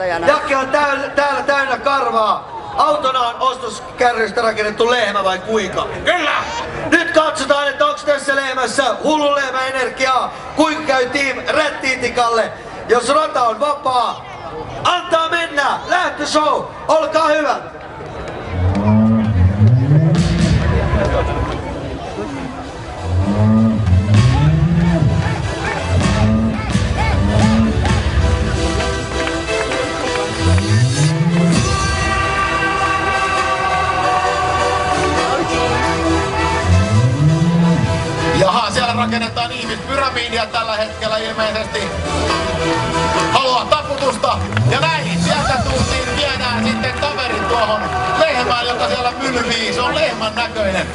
kuljettajana. Jakki on täällä täynnä karvaa. Autona on ostoskärrystä rakennettu lehmä vai kuinka? Kyllä! Nyt katsotaan, että onko tässä lehmässä hullun lehmä energiaa. Kuinka käy Team Rättiitikalle? Jos rata on vapaa, antaa mennä! Lähtöshow! Olkaa hyvät! Jaha, siellä rakennetaan ihmispyramidia tällä hetkellä ilmeisesti. Haluaa taputusta. Ja näin, sieltä tultiin, viedään sitten kaverit tuohon lehmään, joka siellä mylvii. Se on lehmän näköinen.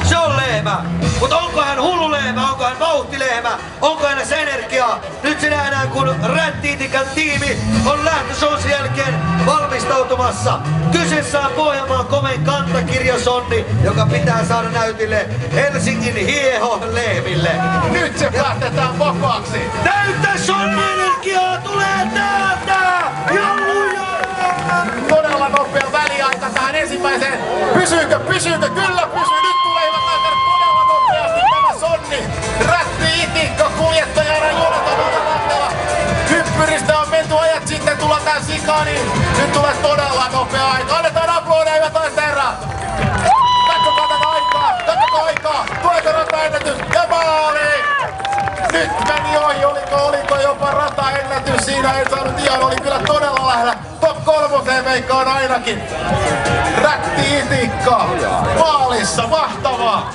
Se on lehmä. Mutta onko hän hullu lehmä? Onko hän vauhtilehmä? Onko hänessä energiaa? Nyt se nähdään, kun Rättiitikan tiimi on lähtöshowsin jälkeen valmistautumassa. Kyseessä on Pohjanmaan komein kantakirjasonni, joka pitää saada näytille Helsingin hieho-lehmille. Nyt se päästetään vapaaksi. Täyttä sonni-energiaa tulee täältä! Todella nopea väliaika tähän ensimmäiseen. Pysyykö? Kyllä pysyy. Nyt tulee hyvät näyttää todella nopeasti tämä sonni. Rätti-itikka kuljettajana Joonatan Lahtela. Hyppyristä on menty ajat sitten tulla tää sikaan, niin nyt tulee todella nopea aika. Annetaan aplodeja hyvät naiset herrat. Katsokaa tätä aikaa. Tuleeko rataennätys? Ja maali! Nyt meni ohi, oliko jopa rataennätys? Siinä ei saanut ihan, oli kyllä todella lähellä. Top 3 veikkaan ainakin. Rätti-itikka maalissa, mahtavaa!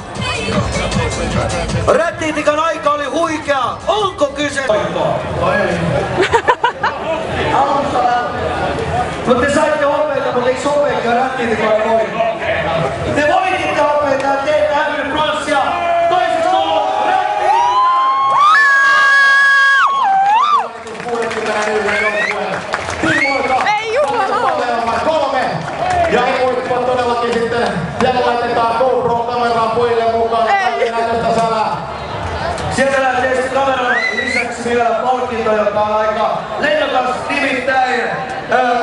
Rätti-itikan aika oli huikea. Onko kyse? Mutta te saitte hopeita, mutta eikö hopeakaan Rätti-itikalle voi? Te voititte hopeita ja teette hävinnyt pronssia. Toiseksi tullut Ei jumala! 3. Ja ilmoittuvat todellakin sitten. Siellä laitetaan GoPro-kameraan pojille mukaan. Näköistä salaa. Sieltä lähtee sitten kameran lisäksi vielä palkinto, joka on aika lennokas, nimittäin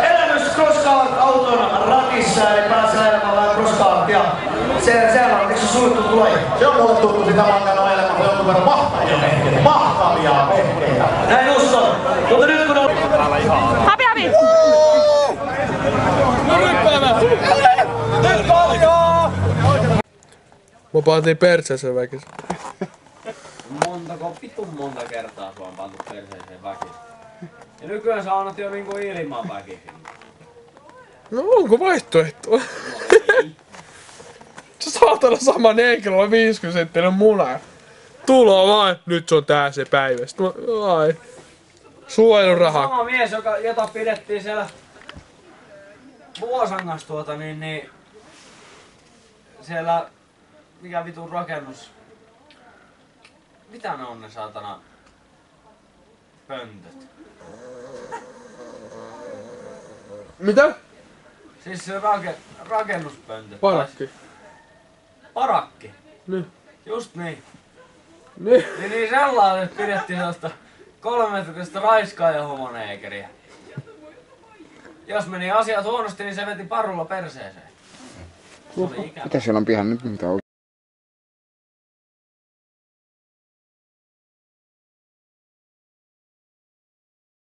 elämys crosscart-auton ratissa, eli pääsee ajamaan crosscartia. Sehän on, eikö se suunnittu tulee? Se on mulle tuttu sitä mangana elämä, se on jonkun verran mahtavia vehkeitä. Näin uskon, mutta nyt kun on... Hapi! Nyt paljon! Mä pantiin perseeseen väkisin. Vitun monta kertaa sua on pantu perseeseen väkisin. Ja nykyään sä annat jo niinku ilman väkisin. No onko vaihtoehtoa? Se saatana sama 4,50 senttinen muna. Tulo vaan, nyt se on tää se päivä. Sitten ai. Suojeluraha. Sama mies, jota pidettiin siellä Vuosangas siellä mikä vitun rakennus. Mitä ne on ne saatana pöntöt? Mitä? Siis se rakennuspöntöt. Parakki. Parakki? Niin. Just niin. Niin. Niin sellainen pidettiin sellaista 3-metristä raiskaajahomoneekeriä. Jos meni asiat huonosti, niin se veti parulla perseeseen. Mitä siellä on pihan nyt? Mitä on?